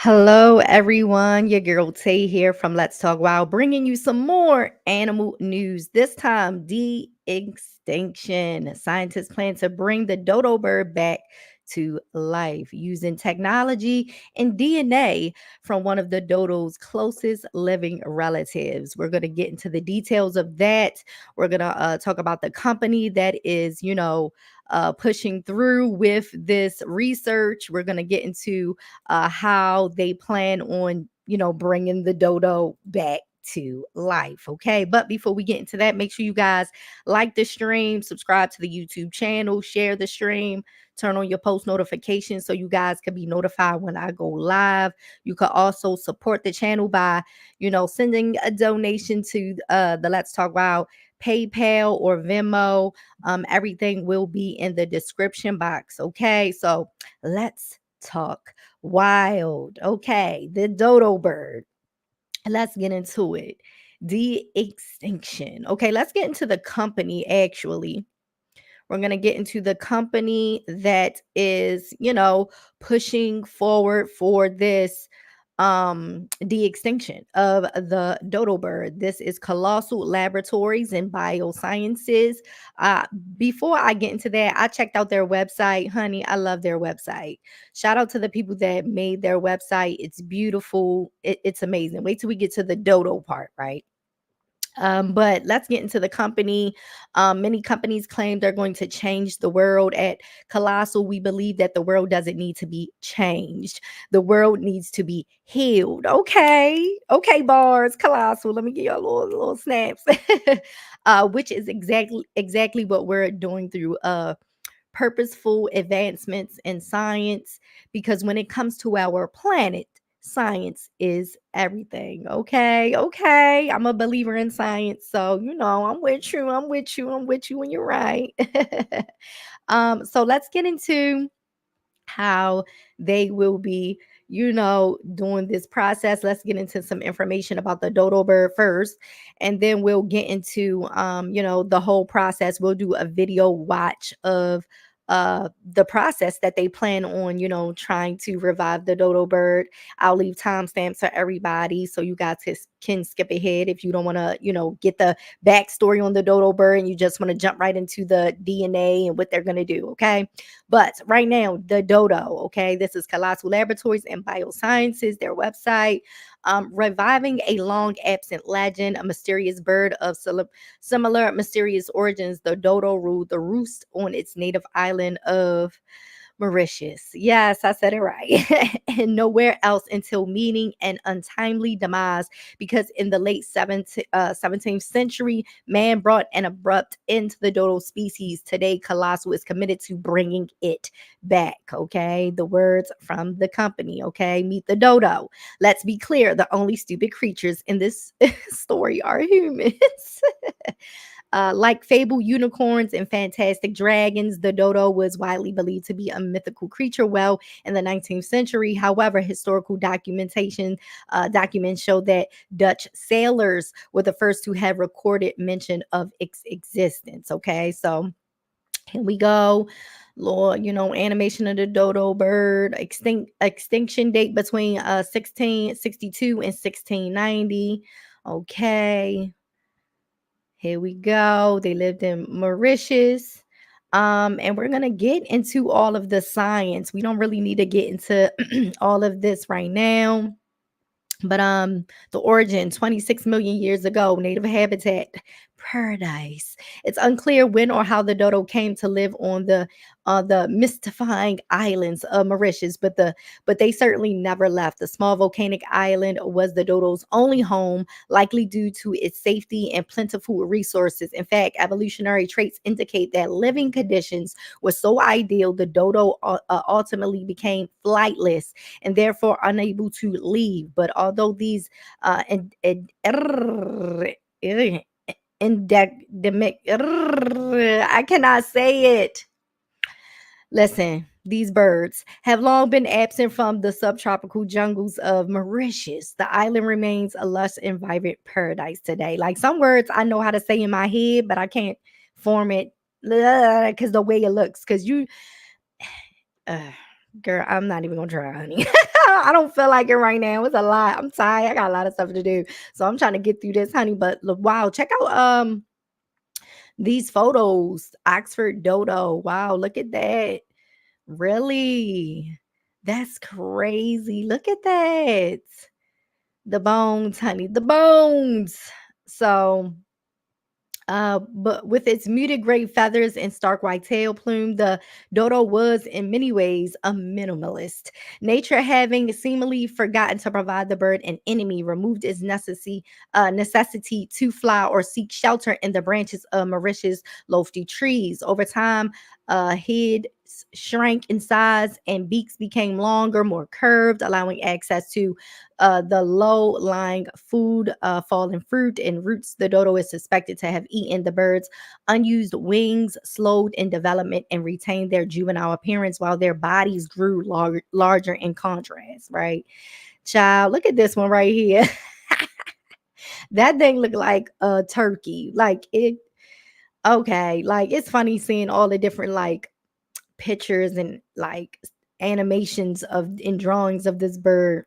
Hello, everyone. Your girl Tay here from Let's Talk Wild, bringing you some more animal news. This time, de-extinction. Scientists plan to bring the dodo bird back to life using technology and DNA from one of the dodo's closest living relatives. We're going to get into the details of that. We're going to talk about the company that is, pushing through with this research. We're going to get into how they plan on, bringing the dodo back to life. Okay. But before we get into that, make sure you guys like the stream, subscribe to the YouTube channel, share the stream, turn on your post notifications so you guys can be notified when I go live. You can also support the channel by, sending a donation to the Let's Talk Wild PayPal or Venmo. Everything will be in the description box. Okay. So let's talk wild. Okay, the dodo bird. Let's get into it. De-extinction. Okay, let's get into the company actually. We're going to get into the company that is, pushing forward for this de-extinction of the dodo bird. This is Colossal Laboratories and Biosciences. Uh Before I get into that, I checked out their website. Honey, I love their website. Shout out to the people that made their website. It's beautiful. It's amazing. Wait till we get to the dodo part, right? But let's get into the company. Many companies claim they're going to change the world. At Colossal, we believe that the world doesn't need to be changed. The world needs to be healed. Okay. Okay, bars, Colossal. Let me give you a little snaps. Which is exactly what we're doing through purposeful advancements in science, because when it comes to our planet, science is everything. Okay, okay, I'm a believer in science, so I'm with you, I'm with you when you're right. So let's get into how they will be, doing this process. Let's get into some information about the dodo bird first, and then we'll get into, the whole process. We'll do a video watch of the process that they plan on, trying to revive the dodo bird. I'll leave timestamps for everybody so you guys can skip ahead if you don't want to, get the backstory on the dodo bird and you just want to jump right into the DNA and what they're going to do. Okay. But right now, the dodo, okay, this is Colossal Laboratories and Biosciences, their website. Reviving a long absent legend, a mysterious bird of similar mysterious origins, the dodo ruled the roost on its native island of Mauritius. Yes, I said it right. And nowhere else until meeting an untimely demise, because in the late 17th century, man brought an abrupt end to the dodo species. Today, Colossal is committed to bringing it back. Okay, the words from the company. Okay, meet the dodo. Let's be clear, the only stupid creatures in this story are humans. Like fable unicorns and fantastic dragons, the dodo was widely believed to be a mythical creature well in the 19th century. However, historical documents show that Dutch sailors were the first to have recorded mention of its existence. Okay, so here we go. Lord, animation of the dodo bird, extinction date between 1662 and 1690. Okay, here we go. They lived in Mauritius. And we're gonna get into all of the science. We don't really need to get into all of this right now. But the origin, 26 million years ago, native habitat, paradise. It's unclear when or how the dodo came to live on the mystifying islands of Mauritius, but they certainly never left. The small volcanic island was the dodo's only home, likely due to its safety and plentiful resources. In fact, evolutionary traits indicate that living conditions were so ideal the dodo ultimately became flightless and therefore unable to leave. But although these endemic, I cannot say it. Listen, these birds have long been absent from the subtropical jungles of Mauritius. The island remains a lush and vibrant paradise today. Like, some words I know how to say in my head, but I can't form it because the way it looks. Because you, uh, girl, I'm not even gonna try, honey. I don't feel like it right now. It's a lot. I'm tired. I got a lot of stuff to do. So I'm trying to get through this, honey. But look, wow, check out these photos. Oxford Dodo. Wow, look at that. Really? That's crazy. Look at that. The bones, honey. The bones. So but with its muted gray feathers and stark white tail plume, the dodo was in many ways a minimalist. Nature, having seemingly forgotten to provide the bird an enemy, removed its necessity to fly or seek shelter in the branches of Mauritius' lofty trees. Over time, heads shrank in size and beaks became longer, more curved, allowing access to the low lying food, fallen fruit, and roots. The dodo is suspected to have eaten the bird's unused wings, slowed in development, and retained their juvenile appearance while their bodies grew larger in contrast, right? Child, look at this one right here. That thing looked like a turkey. Like it, okay. Like it's funny seeing all the different like pictures and like animations of and drawings of this bird.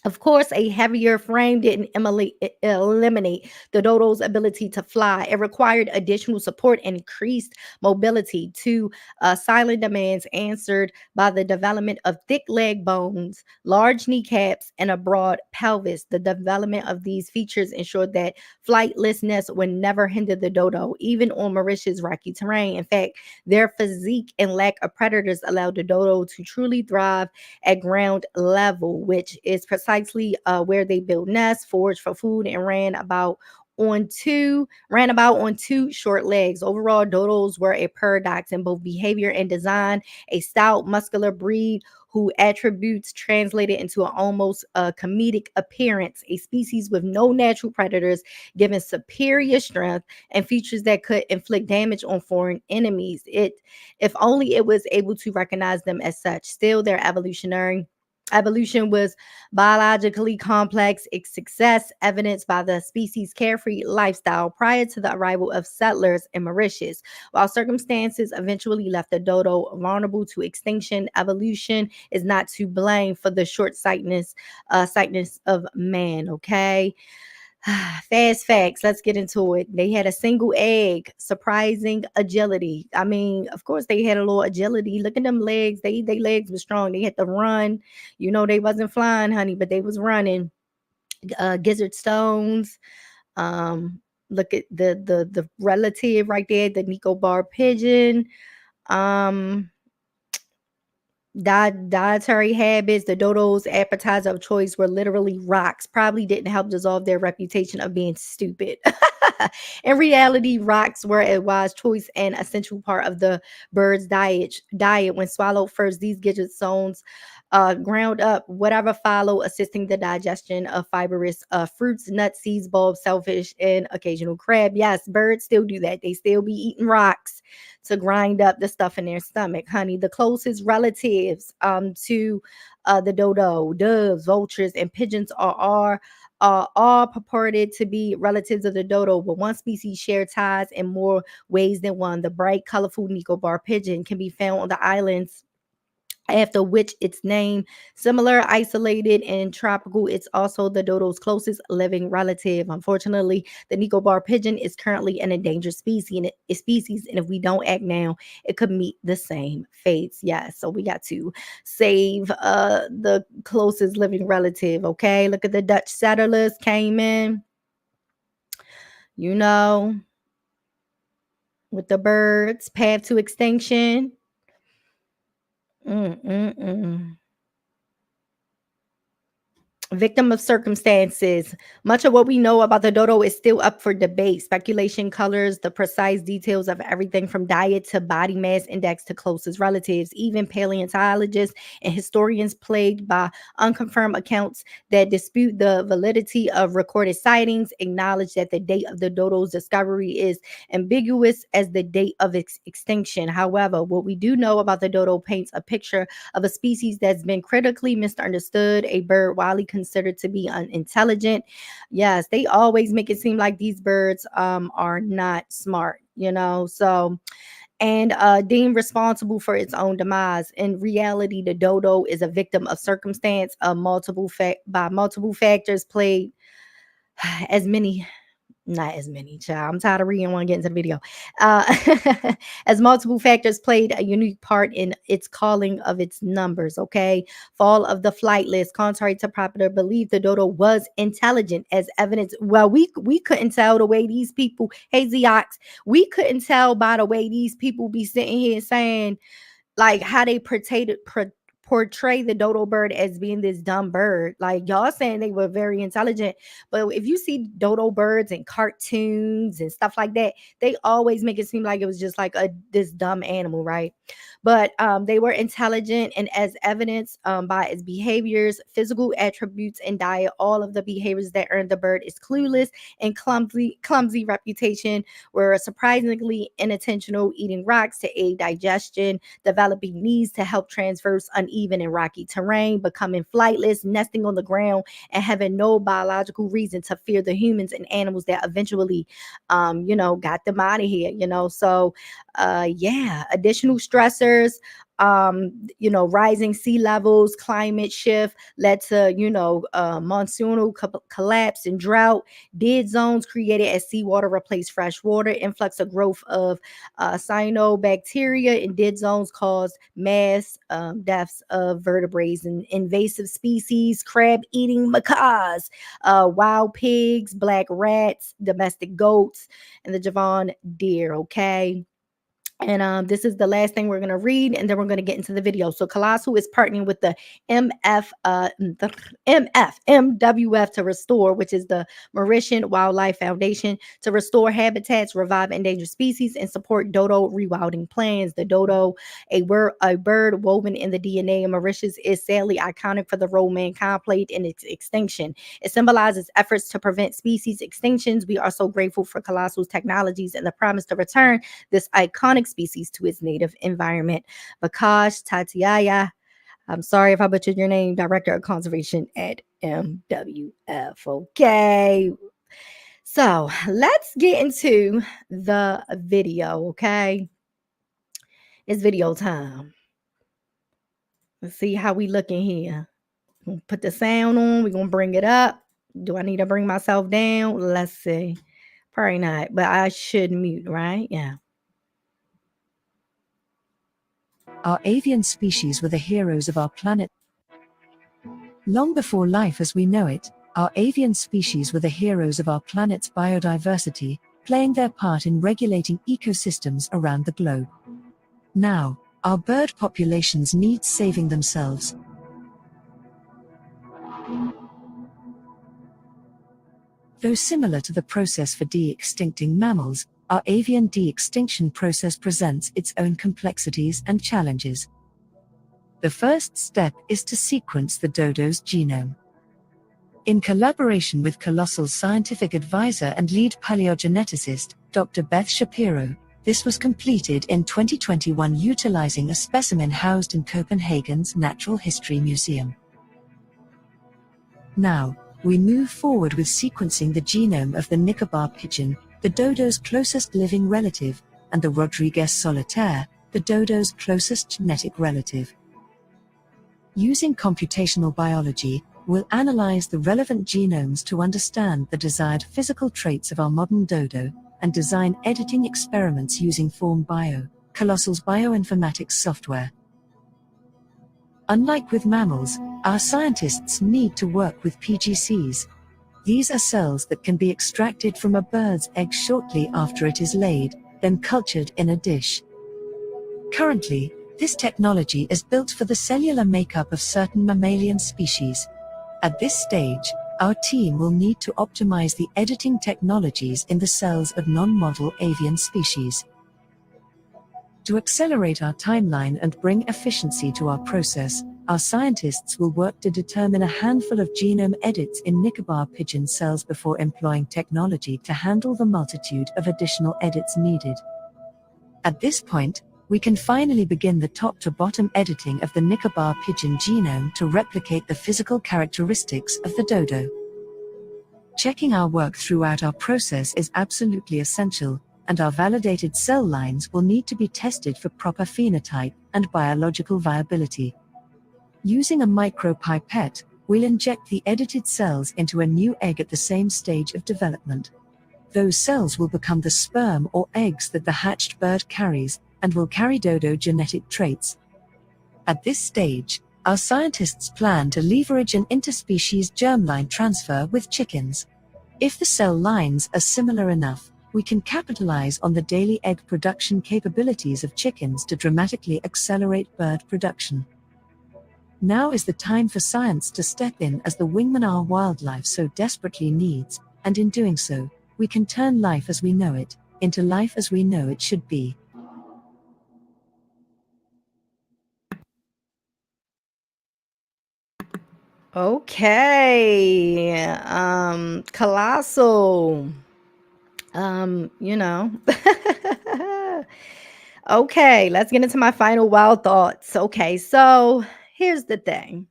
Of course, a heavier frame didn't eliminate the dodo's ability to fly. It required additional support and increased mobility to silent demands answered by the development of thick leg bones, large kneecaps, and a broad pelvis. The development of these features ensured that flightlessness would never hinder the dodo, even on Mauritius' rocky terrain. In fact, their physique and lack of predators allowed the dodo to truly thrive at ground level, which is precisely where they build nests, forage for food, and ran about on two short legs. Overall, dodos were a paradox in both behavior and design, a stout, muscular breed who attributes translated into an almost comedic appearance, a species with no natural predators, given superior strength and features that could inflict damage on foreign enemies. If only it was able to recognize them as such. Still, their evolution was biologically complex, its success evidenced by the species' carefree lifestyle prior to the arrival of settlers in Mauritius. While circumstances eventually left the dodo vulnerable to extinction, evolution is not to blame for the sightedness of man. Okay. Fast facts. Let's get into it. They had a single egg, surprising agility. I mean, of course, they had a little agility. Look at them legs. They legs were strong. They had to run. You know, they wasn't flying, honey, but they was running. Gizzard stones. Um, look at the relative right there, the Nicobar pigeon. Um, dietary habits, the dodo's appetizer of choice were literally rocks. Probably didn't help dissolve their reputation of being stupid. In reality, rocks were a wise choice and essential part of the bird's diet. When swallowed first, these gizzard stones ground up whatever follow, assisting the digestion of fibrous fruits, nuts, seeds, bulbs, shellfish, and occasional crab. Yes, birds still do that. They still be eating rocks to grind up the stuff in their stomach, honey. The closest relatives to the dodo, doves, vultures, and pigeons are all purported to be relatives of the dodo, but one species share ties in more ways than one. The bright, colorful Nicobar pigeon can be found on the islands after which its name. Similar, isolated, and tropical, it's also the dodo's closest living relative. Unfortunately, the Nicobar pigeon is currently an endangered species, and if we don't act now, it could meet the same fates. Yes, so we got to save the closest living relative. Okay, look at the Dutch settlers came in, you know, with the birds, path to extinction. Mm-mm-mm. Victim of circumstances. Much of what we know about the dodo is still up for debate. Speculation colors the precise details of everything from diet to body mass index to closest relatives. Even paleontologists and historians plagued by unconfirmed accounts that dispute the validity of recorded sightings acknowledge that the date of the dodo's discovery is ambiguous as the date of its extinction. However, what we do know about the dodo paints a picture of a species that's been critically misunderstood, a bird widely considered to be unintelligent. Yes, they always make it seem like these birds are not smart, you know. So and deemed responsible for its own demise. In reality, the dodo is a victim of circumstance of multiple factors played as many not as many, child. I'm tired of reading. I want to get into the video. Uh, as multiple factors played a unique part in its calling of its numbers. Okay, fall of the flight list. Contrary to popular belief, the dodo was intelligent, as evidence. Well, we couldn't tell the way these people, Hazy Ox, we couldn't tell by the way these people be sitting here saying like how they portray the dodo bird as being this dumb bird. Like y'all saying they were very intelligent, but if you see dodo birds in cartoons and stuff like that, they always make it seem like it was just like a this dumb animal, right? But they were intelligent, and as evidenced by its behaviors, physical attributes, and diet, all of the behaviors that earned the bird its clueless and clumsy reputation were surprisingly inattentional, eating rocks to aid digestion, developing knees to help traverse uneven and rocky terrain, becoming flightless, nesting on the ground, and having no biological reason to fear the humans and animals that eventually, got them out of here. So, yeah, additional stressors. Rising sea levels, climate shift led to monsoonal collapse and drought. Dead zones created as seawater replaced fresh water. Influx of growth of cyanobacteria in dead zones caused mass deaths of vertebrates and invasive species, crab eating macaws, wild pigs, black rats, domestic goats, and the Javon deer. Okay. And this is the last thing we're going to read, and then we're going to get into the video. So Colossal is partnering with the MWF to restore, which is the Mauritian Wildlife Foundation, to restore habitats, revive endangered species, and support dodo rewilding plans. The dodo, a bird woven in the DNA of Mauritius, is sadly iconic for the role mankind played in its extinction. It symbolizes efforts to prevent species extinctions. We are so grateful for Colossal's technologies and the promise to return this iconic species to its native environment. Vakash Tatiaya, I'm sorry if I butchered your name, Director of Conservation at MWF. Okay. So let's get into the video, okay? It's video time. Let's see how we looking here. Put the sound on. We're going to bring it up. Do I need to bring myself down? Let's see. Probably not, but I should mute, right? Yeah. Our avian species were the heroes of our planet. Long before life as we know it, our avian species were the heroes of our planet's biodiversity, playing their part in regulating ecosystems around the globe. Now, our bird populations need saving themselves. Though similar to the process for de-extincting mammals, our avian de-extinction process presents its own complexities and challenges. The first step is to sequence the dodo's genome. In collaboration with Colossal's scientific advisor and lead paleogeneticist, Dr. Beth Shapiro, this was completed in 2021 utilizing a specimen housed in Copenhagen's Natural History Museum. Now, we move forward with sequencing the genome of the Nicobar pigeon, the dodo's closest living relative, and the Rodriguez solitaire, the dodo's closest genetic relative. Using computational biology, we'll analyze the relevant genomes to understand the desired physical traits of our modern dodo, and design editing experiments using FormBio, Colossal's bioinformatics software. Unlike with mammals, our scientists need to work with PGCs. These are cells that can be extracted from a bird's egg shortly after it is laid, then cultured in a dish. Currently, this technology is built for the cellular makeup of certain mammalian species. At this stage, our team will need to optimize the editing technologies in the cells of non-model avian species. To accelerate our timeline and bring efficiency to our process, our scientists will work to determine a handful of genome edits in Nicobar pigeon cells before employing technology to handle the multitude of additional edits needed. At this point, we can finally begin the top-to-bottom editing of the Nicobar pigeon genome to replicate the physical characteristics of the dodo. Checking our work throughout our process is absolutely essential. and our validated cell lines will need to be tested for proper phenotype and biological viability. Using a micropipette, we'll inject the edited cells into a new egg at the same stage of development. Those cells will become the sperm or eggs that the hatched bird carries, and will carry dodo genetic traits. At this stage, our scientists plan to leverage an interspecies germline transfer with chickens. If the cell lines are similar enough, we can capitalize on the daily egg production capabilities of chickens to dramatically accelerate bird production. Now is the time for science to step in, as the wingman our wildlife so desperately needs, and in doing so, we can turn life as we know it into life as we know it should be. Okay. Colossal. You know. Okay, let's get into my final wild thoughts. Okay, so here's the thing.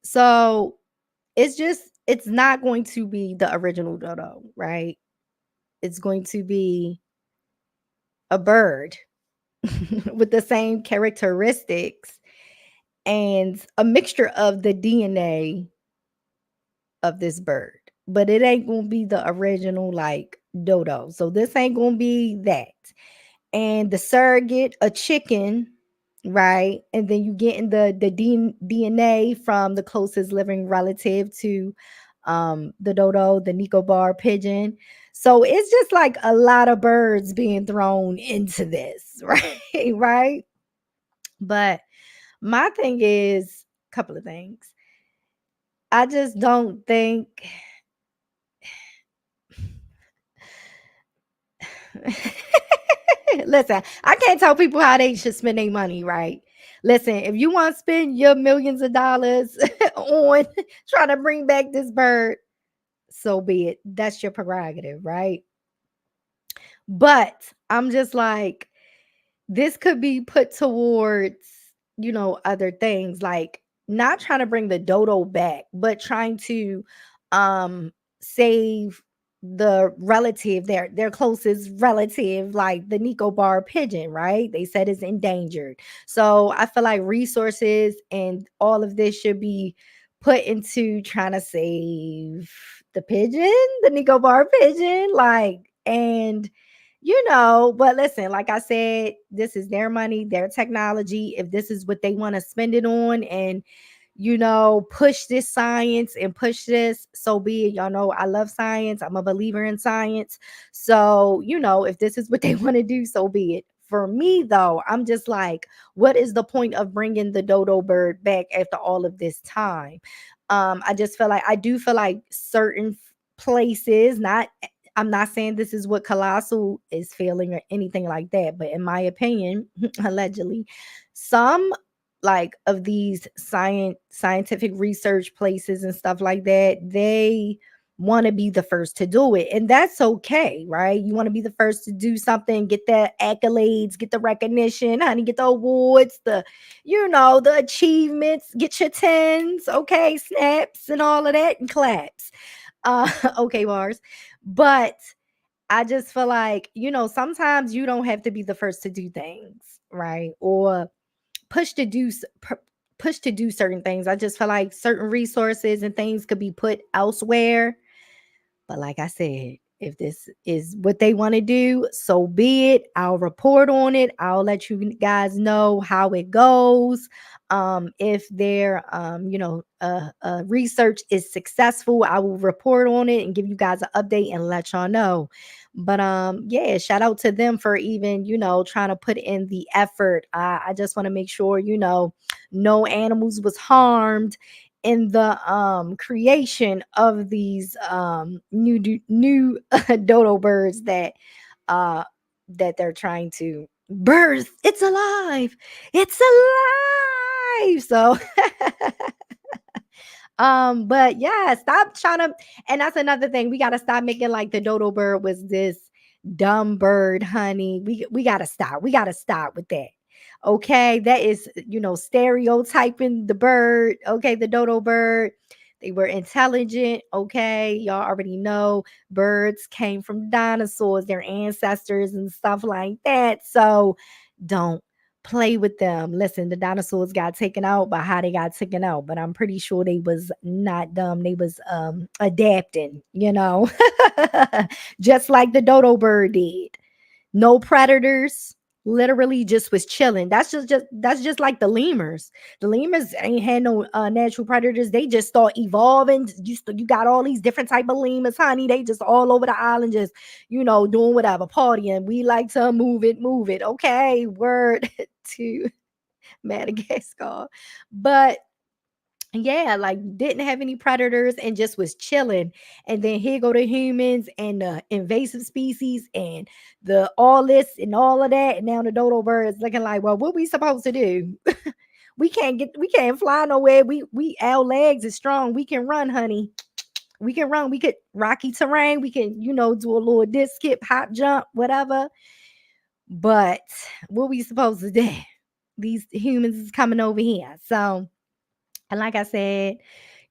So it's not going to be the original dodo, right? It's going to be a bird with the same characteristics and a mixture of the DNA of this bird. But it ain't gonna be the original like dodo. So this ain't gonna be that. And the surrogate, a chicken, right? And then you getting the DNA from the closest living relative to the dodo, the Nicobar pigeon. So it's just like a lot of birds being thrown into this, right? Right? But my thing is a couple of things. I just don't think listen, I can't tell people how they should spend their money, right? Listen, if you want to spend your millions of dollars on trying to bring back this bird, so be it. That's your prerogative, right? But I'm just like, this could be put towards, other things, like not trying to bring the dodo back, but trying to um save the relative, their closest relative, like the Nicobar pigeon, right? They said it's endangered. So I feel like resources and all of this should be put into trying to save the pigeon, the Nicobar pigeon, like, and but listen, like I said, this is their money, their technology. If this is what they want to spend it on and, push this science and push this, so be it. Y'all know I love science. I'm a believer in science. So, if this is what they want to do, so be it. For me, though, I'm just like, what is the point of bringing the dodo bird back after all of this time? I do feel like certain places, not I'm not saying this is what Colossal is feeling or anything like that, but in my opinion, allegedly, some like of these scientific research places and stuff like that, they want to be the first to do it. And that's okay, right? You want to be the first to do something, get the accolades, get the recognition, honey, get the awards, the achievements, get your tens, okay, snaps and all of that and claps. Okay, bars. But I just feel like, sometimes you don't have to be the first to do things, right? Or push to do s- pu- push to do certain things. I just feel like certain resources and things could be put elsewhere, but like I said, if this is what they want to do, so be it. I'll report on it. I'll let you guys know how it goes. If their research is successful, I will report on it and give you guys an update and let y'all know. But yeah, shout out to them for even, trying to put in the effort. I just want to make sure, no animals was harmed in the creation of these new dodo birds uh that they're trying to birth. It's alive, it's alive. So but yeah, stop trying to, and that's another thing, we got to stop making like the dodo bird was this dumb bird, honey. We got to stop, with that. Okay, that is, stereotyping the bird. Okay, the dodo bird, They were intelligent. Okay. Y'all already know birds came from dinosaurs, their ancestors, and stuff like that. So don't play with them. Listen, the dinosaurs got taken out by how they got taken out, but I'm pretty sure they was not dumb. They was adapting, just like the dodo bird did. No predators, literally just was chilling. That's just like the lemurs. The lemurs ain't had no natural predators. They just start evolving. You got all these different type of lemurs, honey. They just all over the island, just doing whatever, partying. We like to move it. Okay, word to Madagascar. But yeah, like didn't have any predators and just was chilling. And then here go the humans and the invasive species and the all this and all of that. And now the dodo bird is looking like, well, what we supposed to do? We can't fly nowhere. We our legs is strong. We can run, honey. We can run. We could rocky terrain. We can, do a little disc skip, hop, jump, whatever. But what we supposed to do? These humans is coming over here. So, and like I said,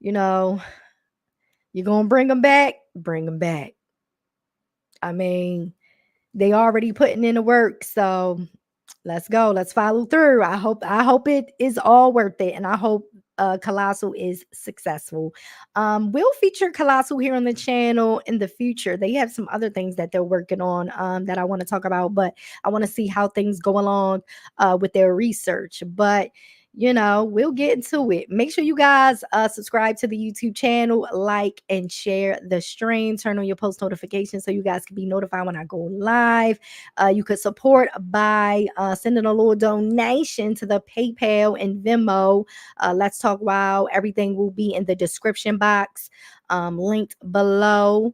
you know, you're gonna bring them back. I mean, they already putting in the work, so let's go. Let's follow through. I hope it is all worth it, and I hope Colossal is successful. We'll feature Colossal here on the channel in the future. They have some other things that they're working on that I want to talk about, but I want to see how things go along with their research. But we'll get into it. Make sure you guys subscribe to the YouTube channel, like and share the stream, turn on your post notifications so you guys can be notified when I go live. You could support by sending a little donation to the PayPal and Venmo. Let's Talk Wow. Everything will be in the description box, linked below.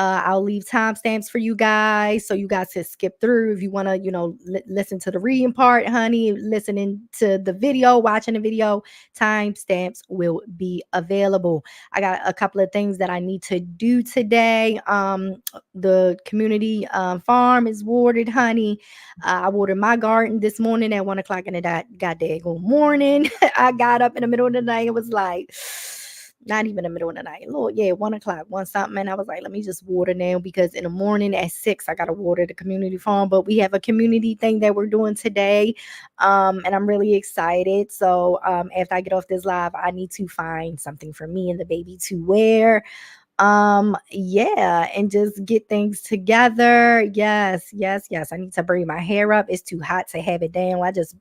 I'll leave timestamps for you guys so you guys can skip through if you want to, listen to the reading part, honey. Listening to the video, watching the video, timestamps will be available. I got a couple of things that I need to do today. The community farm is watered, honey. I watered my garden this morning at 1 o'clock in the goddamn morning. I got up in the middle of the night. It was like, not even the middle of the night. Lord, yeah, 1 o'clock, one something. And I was like, let me just water now because in the morning at 6, I gotta water the community farm. But we have a community thing that we're doing today. And I'm really excited. So after I get off this live, I need to find something for me and the baby to wear. Yeah, and just get things together. Yes. I need to braid my hair up. It's too hot to have it down. I just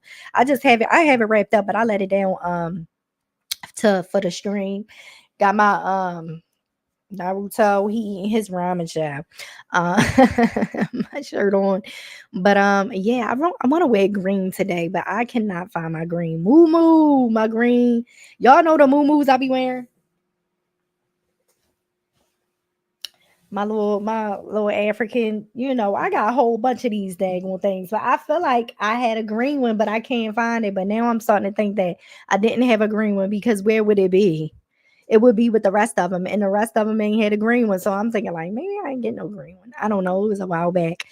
have it wrapped up, but I let it down to for the stream. Got my Naruto, he eating his ramen shop. Uh my shirt on. But yeah, I want to wear green today, but I cannot find my green. Moo my green. Y'all know the moo I be wearing? My little African, I got a whole bunch of these daggone things. But I feel like I had a green one, but I can't find it. But now I'm starting to think that I didn't have a green one because where would it be? It would be with the rest of them, and the rest of them ain't had a green one. So I'm thinking like maybe I ain't get no green one. I don't know. It was a while back.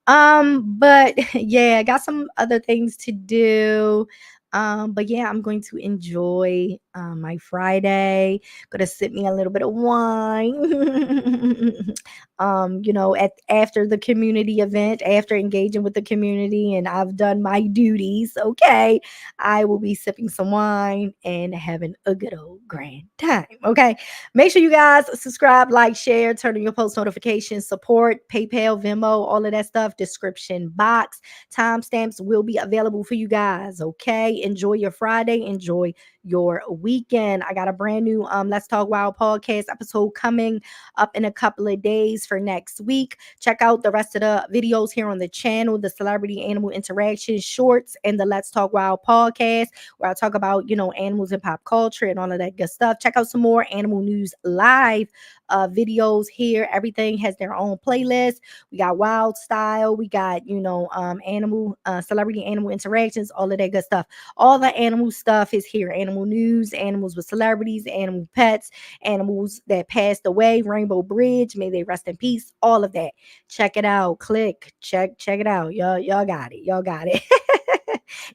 But yeah, I got some other things to do. But yeah, I'm going to enjoy my Friday. Gonna sip me a little bit of wine. At after the community event, after engaging with the community, and I've done my duties. Okay, I will be sipping some wine and having a good old grand time. Okay, make sure you guys subscribe, like, share, turn on your post notifications, support PayPal, Venmo, all of that stuff. Description box. Timestamps will be available for you guys. Okay, enjoy your Friday. Enjoy your weekend. I got a brand new Let's Talk Wild podcast episode coming up in a couple of days for next week. Check out the rest of the videos here on the channel, the celebrity animal interaction shorts and the Let's Talk Wild podcast, where I talk about, animals and pop culture and all of that good stuff. Check out some more animal news live videos here. Everything has their own playlist. We got wild style. We got, animal, celebrity animal interactions, all of that good stuff. All the animal stuff is here. Animal news, animals with celebrities, animal pets, animals that passed away, Rainbow Bridge, may they rest in peace, all of that. Check it out. Click, check it out. Y'all got it. Y'all got it.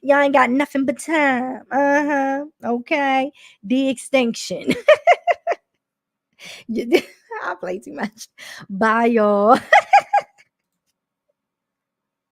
Y'all ain't got nothing but time. Okay. De-extinction. I play too much. Bye, y'all.